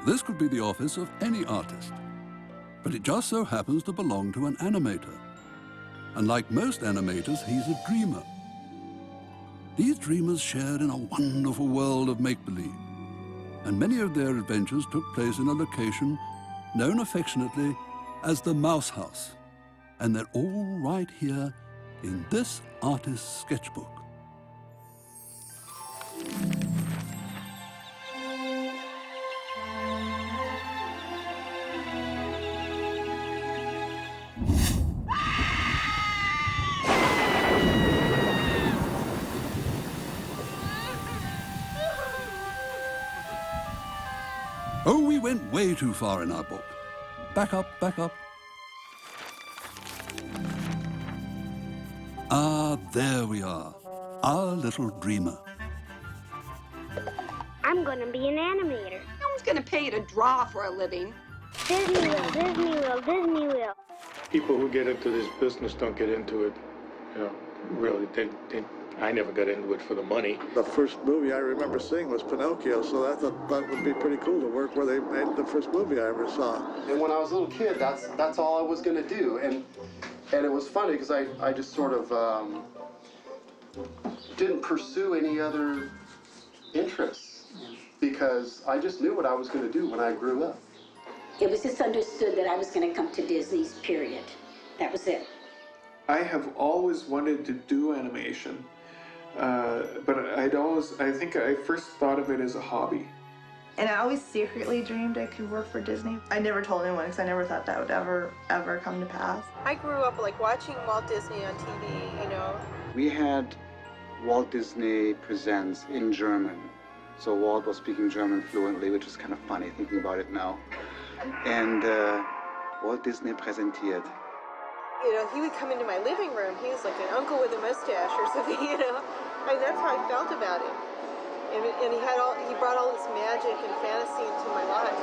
This could be the office of any artist, but it just so happens to belong to an animator. And like most animators, he's a dreamer. These dreamers shared in a wonderful world of make-believe, and many of their adventures took place in a location known affectionately as the Mouse House. And they're all right here in this artist's sketchbook. Oh, we went way too far in our book. Back up, back up. Ah, there we are, our little dreamer. I'm going to be an animator. No one's going to pay you to draw for a living. Disney will, Disney will, Disney will. People who get into this business don't get into it, you know, really. I never got into it for the money. The first movie I remember seeing was Pinocchio, so I thought that would be pretty cool to work where they made the first movie I ever saw. And when I was a little kid, that's all I was going to do. And it was funny because I just sort of didn't pursue any other interests because I just knew what I was going to do when I grew up. It was just understood that I was going to come to Disney's, period. That was it. I have always wanted to do animation, but I think I first thought of it as a hobby. And I always secretly dreamed I could work for Disney. I never told anyone because I never thought that would ever come to pass. I grew up like watching Walt Disney on TV, you know. We had Walt Disney Presents in German. So Walt was speaking German fluently, which is kind of funny thinking about it now. And Walt Disney präsentiert. You know, he would come into my living room. He was like an uncle with a mustache or something, you know. And that's how I felt about him. And he brought all this magic and fantasy into my life.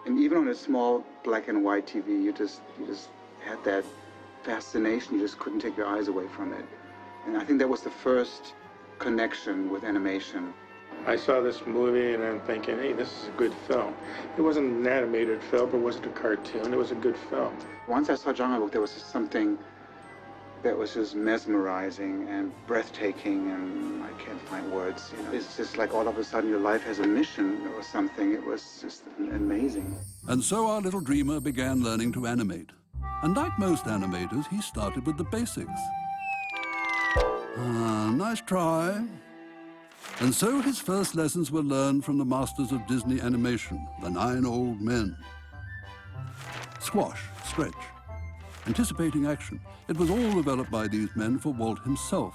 And even on a small black and white TV, you just had that fascination. You just couldn't take your eyes away from it. And I think that was the first connection with animation. I saw this movie and I'm thinking, hey, this is a good film. It wasn't an animated film, it wasn't a cartoon, it was a good film. Once I saw Jungle Book, there was just something that was just mesmerizing and breathtaking, and I can't find words. You know, it's just like all of a sudden your life has a mission or something. It was just amazing. And so our little dreamer began learning to animate. And like most animators, he started with the basics. Nice try. And so his first lessons were learned from the masters of Disney animation, the 9 old men. Squash, stretch, anticipating action. It was all developed by these men for Walt himself.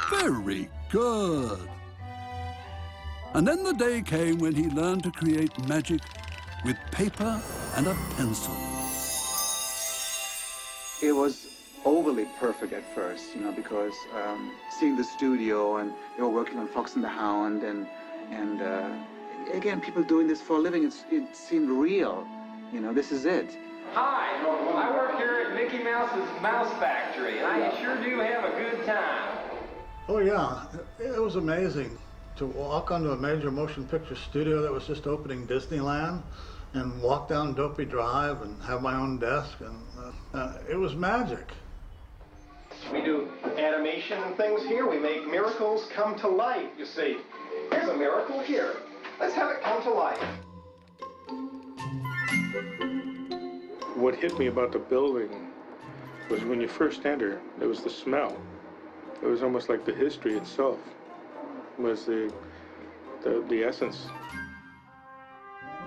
Very good. And then the day came when he learned to create magic with paper and a pencil. It was overly perfect at first, you know, because seeing the studio and they were working on Fox and the Hound and again, people doing this for a living, it seemed real. You know, this is it. Hi, I work here at Mickey Mouse's Mouse Factory, and I sure do have a good time. Oh yeah, it was amazing to walk onto a major motion picture studio that was just opening Disneyland and walk down Dopey Drive and have my own desk, and it was magic. We do animation and things here. We make miracles come to life, you see. Here's a miracle here. Let's have it come to life. What hit me about the building was when you first enter, there was the smell. It was almost like the history itself was the essence.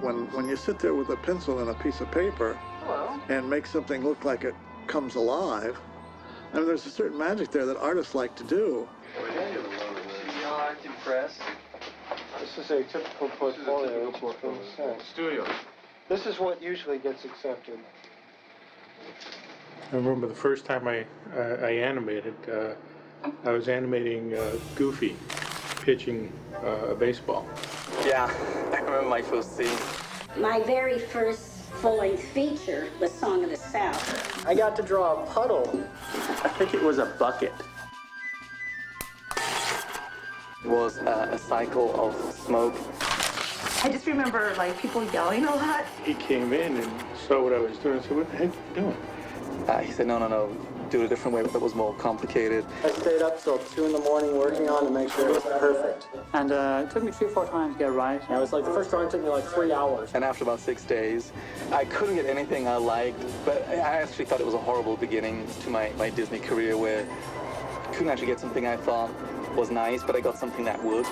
When you sit there with a pencil and a piece of paper and make something look like it comes alive, I mean, there's a certain magic there that artists like to do. You aren't impressed? This is a typical portfolio from the studio. This is what usually gets accepted. I remember the first time I animated, I was animating Goofy pitching a baseball. Yeah, I remember my first scene. My very first full-length feature was Song of the South. I got to draw a puddle. I think it was a bucket. It was a cycle of smoke I just remember like people yelling a lot. He came in and saw what I was doing. I said, "What the heck are you doing?" He said, no, do it a different way, that was more complicated. I stayed up till 2 in the morning working on to make sure it was perfect. And it took me 3 or 4 times to get it right. And it was like the first drawing took me like 3 hours. And after about 6 days, I couldn't get anything I liked, but I actually thought it was a horrible beginning to my Disney career where I couldn't actually get something I thought was nice, but I got something that would.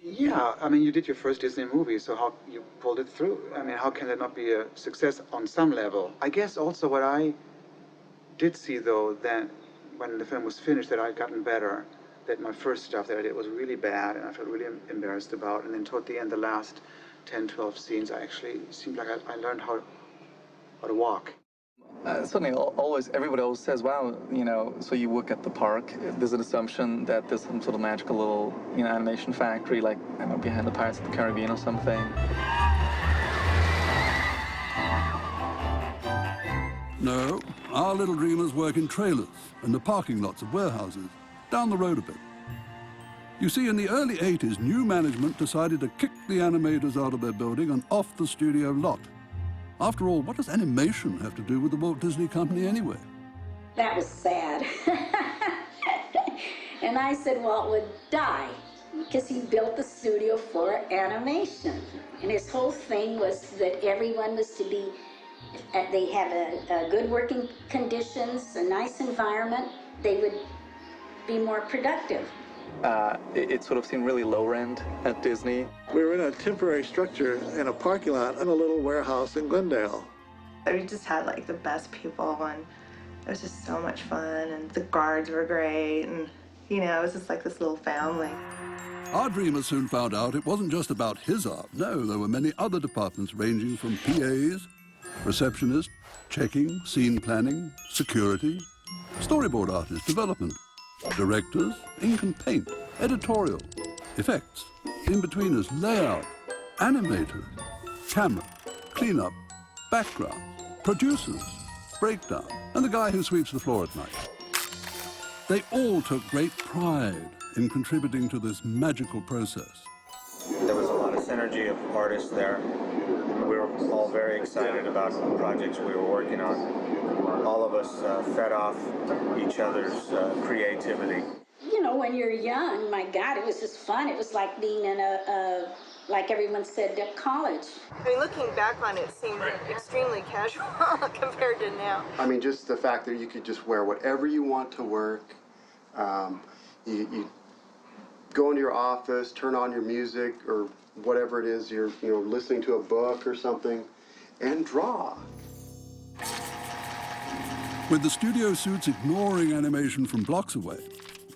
Yeah, I mean, you did your first Disney movie, so how you pulled it through? I mean, how can that not be a success on some level? I guess also what I did see, though, that when the film was finished, that I'd gotten better, that my first stuff that I did was really bad, and I felt really embarrassed about, and then toward the end, the last 10, 12 scenes, I actually seemed like I learned how to walk. Certainly, everybody always says, wow, so you work at the park. There's an assumption that there's some sort of magical little, animation factory, like, I don't know, behind the Pirates of the Caribbean or something. No, our little dreamers work in trailers and the parking lots of warehouses, down the road a bit. You see, in the early 80s, new management decided to kick the animators out of their building and off the studio lot. After all, what does animation have to do with the Walt Disney Company anyway? That was sad. And I said Walt would die because he built the studio for animation. And his whole thing was that everyone was to be, they have a good working conditions, a nice environment, they would be more productive. It sort of seemed really low-rent at Disney. We were in a temporary structure in a parking lot in a little warehouse in Glendale. We just had like the best people, and it was just so much fun, and the guards were great, and it was just like this little family. Our dreamers soon found out it wasn't just about his art. No, there were many other departments ranging from PAs, receptionists, checking, scene planning, security, storyboard artists, development, directors, ink and paint, editorial, effects, in-betweeners, layout, animators, camera, cleanup, background, producers, breakdown, and the guy who sweeps the floor at night. They all took great pride in contributing to this magical process. There was a lot of synergy of artists there. We were all very excited about the projects we were working on. All of us fed off each other's creativity. When you're young, my God, it was just fun. It was like being in like everyone said, college. I mean, looking back on it seemed extremely casual compared to now. I mean, just the fact that you could just wear whatever you want to work. You go into your office, turn on your music or whatever it is, you're listening to a book or something, and draw. With the studio suits ignoring animation from blocks away,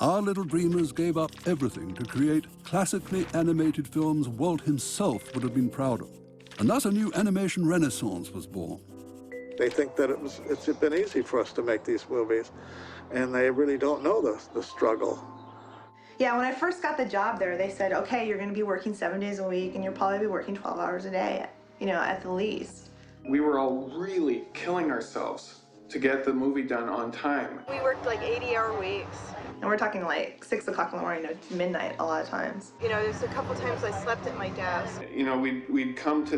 our little dreamers gave up everything to create classically animated films Walt himself would have been proud of. And thus a new animation renaissance was born. They think that it's been easy for us to make these movies, and they really don't know the struggle. Yeah, when I first got the job there, they said, okay, you're going to be working 7 days a week, and you'll probably be working 12 hours a day, at the least. We were all really killing ourselves to get the movie done on time. We worked like 80-hour weeks. And we're talking like 6 o'clock in the morning to midnight a lot of times. There's a couple times I slept at my desk. We'd come to